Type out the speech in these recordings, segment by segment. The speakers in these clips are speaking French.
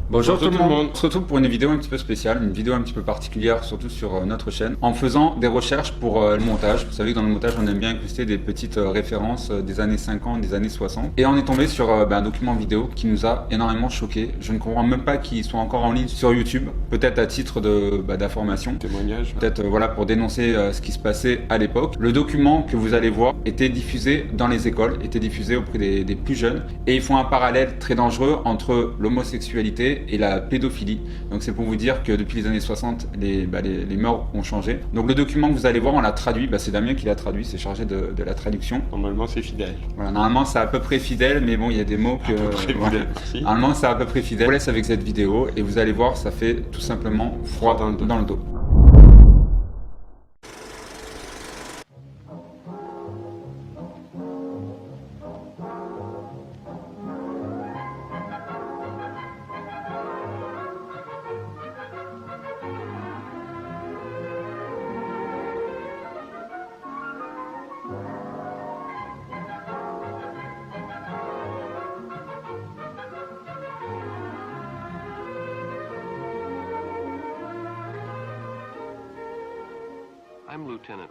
Bonjour tout le monde. On se retrouve pour une vidéo un petit peu spéciale, une vidéo un petit peu particulière, surtout sur notre chaîne, en faisant des recherches pour le montage. Vous savez que dans le montage, on aime bien incruster des petites références des années 50, des années 60. Et on est tombé sur un document vidéo qui nous a énormément choqué. Je ne comprends même pas qu'il soit encore en ligne sur YouTube, peut-être à titre d'information. Témoignage. Peut-être voilà, pour dénoncer ce qui se passait à l'époque. Le document que vous allez voir était diffusé dans les écoles, était diffusé auprès des plus jeunes. Et ils font un parallèle très dangereux entre l'homosexualité et la pédophilie. Donc c'est pour vous dire que depuis les années 60, les mœurs ont changé. Donc le document que vous allez voir, on l'a traduit, c'est Damien qui l'a traduit, c'est chargé de la traduction. Normalement c'est fidèle. Voilà, normalement c'est à peu près fidèle, mais bon, il y a des mots que... Fidèle, si. Normalement c'est à peu près fidèle. Je vous laisse avec cette vidéo et vous allez voir, ça fait tout simplement froid dans le dos.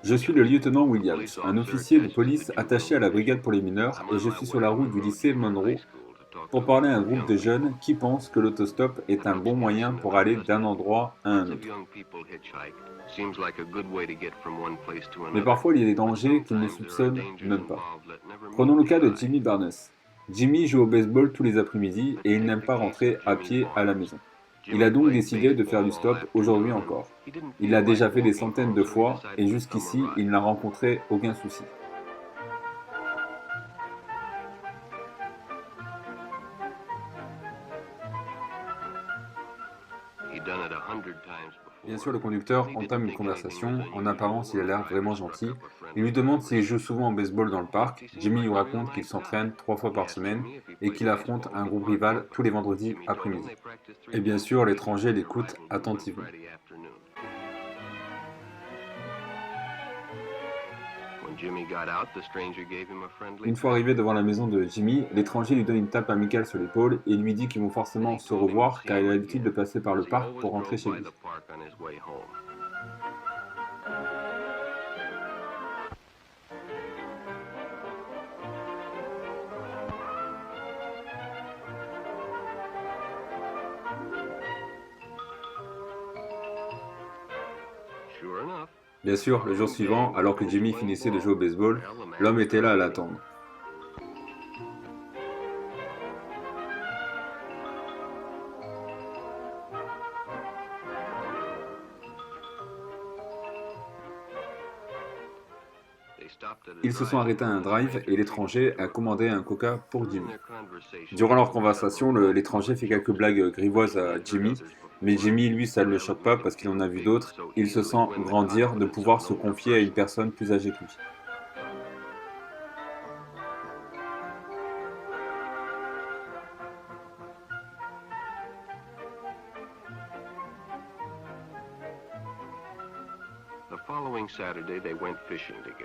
Je suis le lieutenant Williams, un officier de police attaché à la brigade pour les mineurs, et je suis sur la route du lycée Monroe pour parler à un groupe de jeunes qui pensent que l'autostop est un bon moyen pour aller d'un endroit à un autre. Mais parfois il y a des dangers qu'ils ne soupçonnent même pas. Prenons le cas de Jimmy Barnes. Jimmy joue au baseball tous les après-midi et il n'aime pas rentrer à pied à la maison. Il a donc décidé de faire du stop aujourd'hui encore. Il l'a déjà fait des centaines de fois et jusqu'ici, il n'a rencontré aucun souci. Bien sûr, le conducteur entame une conversation. En apparence, il a l'air vraiment gentil. Il lui demande s'il joue souvent au baseball dans le parc. Jimmy lui raconte qu'il s'entraîne 3 fois par semaine et qu'il affronte un groupe rival tous les vendredis après-midi. Et bien sûr, l'étranger l'écoute attentivement. Une fois arrivé devant la maison de Jimmy, l'étranger lui donne une tape amicale sur l'épaule et lui dit qu'ils vont forcément se revoir car il a l'habitude de passer par le parc pour rentrer chez lui. Bien sûr, le jour suivant, alors que Jimmy finissait de jouer au baseball, l'homme était là à l'attendre. Ils se sont arrêtés à un drive et l'étranger a commandé un coca pour Jimmy. Durant leur conversation, l'étranger fait quelques blagues grivoises à Jimmy, mais Jimmy, lui, ça ne le choque pas parce qu'il en a vu d'autres. Il se sent grandir de pouvoir se confier à une personne plus âgée que lui.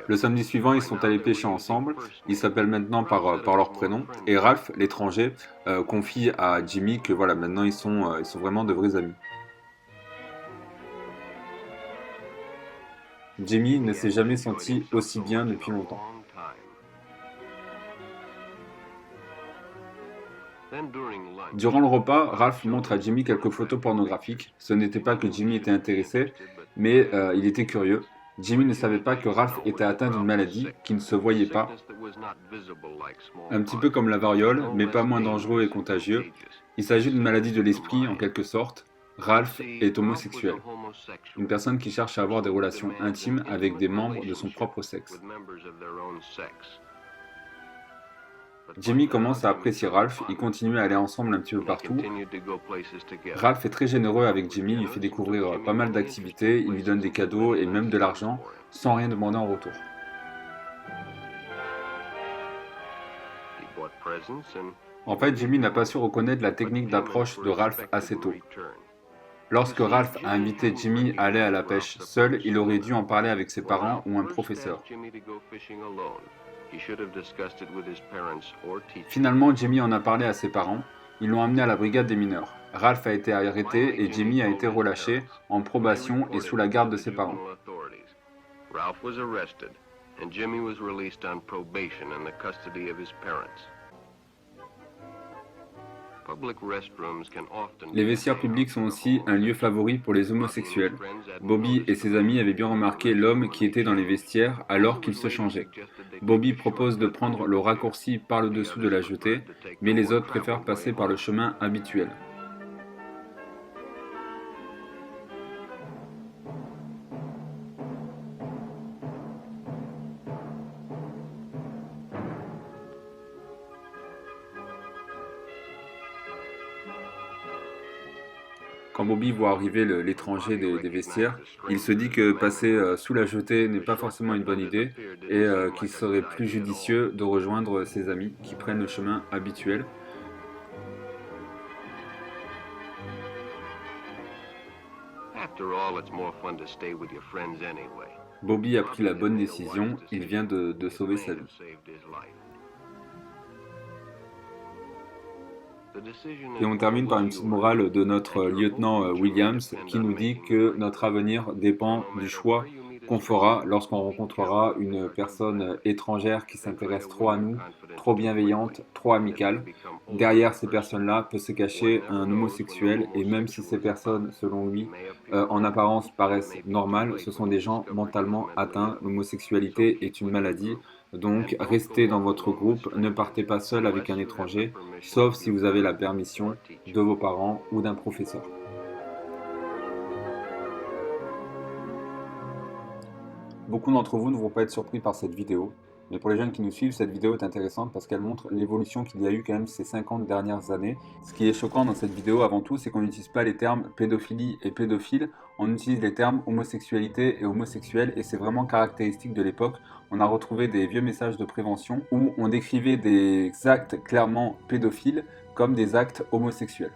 Le samedi suivant, ils sont allés pêcher ensemble. Ils s'appellent maintenant par leur prénom. Et Ralph, l'étranger, confie à Jimmy que voilà, maintenant ils sont vraiment de vrais amis. Jimmy ne s'est jamais senti aussi bien depuis longtemps. Durant le repas, Ralph montre à Jimmy quelques photos pornographiques. Ce n'était pas que Jimmy était intéressé, mais il était curieux. Jimmy ne savait pas que Ralph était atteint d'une maladie qui ne se voyait pas, un petit peu comme la variole, mais pas moins dangereux et contagieux. Il s'agit d'une maladie de l'esprit en quelque sorte. Ralph est homosexuel, une personne qui cherche à avoir des relations intimes avec des membres de son propre sexe. Jimmy commence à apprécier Ralph, ils continuent à aller ensemble un petit peu partout. Ralph est très généreux avec Jimmy, il lui fait découvrir pas mal d'activités, il lui donne des cadeaux et même de l'argent, sans rien demander en retour. En fait, Jimmy n'a pas su reconnaître la technique d'approche de Ralph assez tôt. Lorsque Ralph a invité Jimmy à aller à la pêche seul, il aurait dû en parler avec ses parents ou un professeur. Finalement, Jimmy en a parlé à ses parents. Ils l'ont amené à la brigade des mineurs. Ralph a été arrêté et Jimmy a été relâché en probation et sous la garde de ses parents. Ralph was arrested and Jimmy was released on probation in the custody of his parents. Les vestiaires publics sont aussi un lieu favori pour les homosexuels. Bobby et ses amis avaient bien remarqué l'homme qui était dans les vestiaires alors qu'il se changeait. Bobby propose de prendre le raccourci par le dessous de la jetée, mais les autres préfèrent passer par le chemin habituel. Quand Bobby voit arriver l'étranger des vestiaires, il se dit que passer sous la jetée n'est pas forcément une bonne idée et qu'il serait plus judicieux de rejoindre ses amis qui prennent le chemin habituel. Bobby a pris la bonne décision, il vient de sauver sa vie. Et on termine par une petite morale de notre lieutenant Williams qui nous dit que notre avenir dépend du choix qu'on fera lorsqu'on rencontrera une personne étrangère qui s'intéresse trop à nous, trop bienveillante, trop amicale. Derrière ces personnes-là peut se cacher un homosexuel et même si ces personnes, selon lui, en apparence paraissent normales, ce sont des gens mentalement atteints. L'homosexualité est une maladie. Donc, restez dans votre groupe, ne partez pas seul avec un étranger, sauf si vous avez la permission de vos parents ou d'un professeur. Beaucoup d'entre vous ne vont pas être surpris par cette vidéo, mais pour les jeunes qui nous suivent, cette vidéo est intéressante parce qu'elle montre l'évolution qu'il y a eu quand même ces 50 dernières années. Ce qui est choquant dans cette vidéo avant tout, c'est qu'on n'utilise pas les termes pédophilie et pédophile, on utilise les termes homosexualité et homosexuel et c'est vraiment caractéristique de l'époque. On a retrouvé des vieux messages de prévention où on décrivait des actes clairement pédophiles comme des actes homosexuels.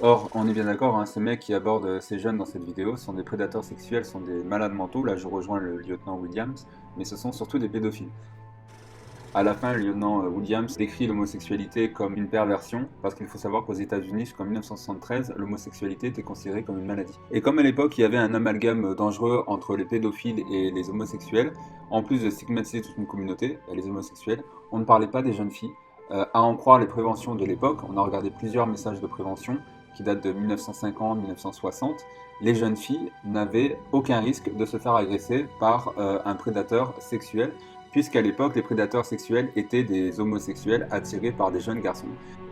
Or, on est bien d'accord, hein, ces mecs qui abordent ces jeunes dans cette vidéo sont des prédateurs sexuels, sont des malades mentaux, là je rejoins le lieutenant Williams, mais ce sont surtout des pédophiles. À la fin, le lieutenant Williams décrit l'homosexualité comme une perversion, parce qu'il faut savoir qu'aux États-Unis, jusqu'en 1973, l'homosexualité était considérée comme une maladie. Et comme à l'époque, il y avait un amalgame dangereux entre les pédophiles et les homosexuels, en plus de stigmatiser toute une communauté, les homosexuels, on ne parlait pas des jeunes filles. À en croire les préventions de l'époque, on a regardé plusieurs messages de prévention, qui date de 1950-1960, les jeunes filles n'avaient aucun risque de se faire agresser par un prédateur sexuel, puisqu'à l'époque, les prédateurs sexuels étaient des homosexuels attirés par des jeunes garçons.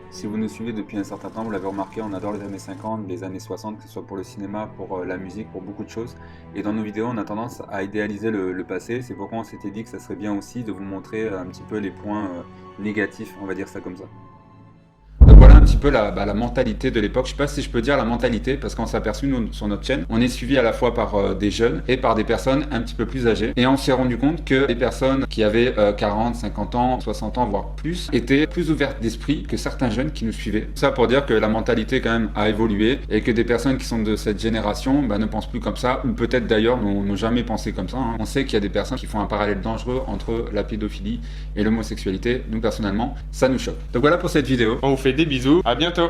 Si vous nous suivez depuis un certain temps, vous l'avez remarqué, on adore les années 50, les années 60, que ce soit pour le cinéma, pour la musique, pour beaucoup de choses. Et dans nos vidéos, on a tendance à idéaliser le passé. C'est pourquoi on s'était dit que ça serait bien aussi de vous montrer un petit peu les points négatifs, on va dire ça comme ça. Donc voilà un petit peu la mentalité de l'époque. Je sais pas si je peux dire la mentalité parce qu'on s'est aperçu nous sur notre chaîne, on est suivi à la fois par des jeunes et par des personnes un petit peu plus âgées. Et on s'est rendu compte que les personnes qui avaient 40, 50 ans, 60 ans, voire plus, étaient plus ouvertes d'esprit que certains jeunes qui nous suivaient. Ça pour dire que la mentalité quand même a évolué et que des personnes qui sont de cette génération ne pensent plus comme ça ou peut-être d'ailleurs n'ont jamais pensé comme ça. Hein. On sait qu'il y a des personnes qui font un parallèle dangereux entre la pédophilie et l'homosexualité. Nous personnellement, ça nous choque. Donc voilà pour cette vidéo. On vous fait des bisous, à bientôt.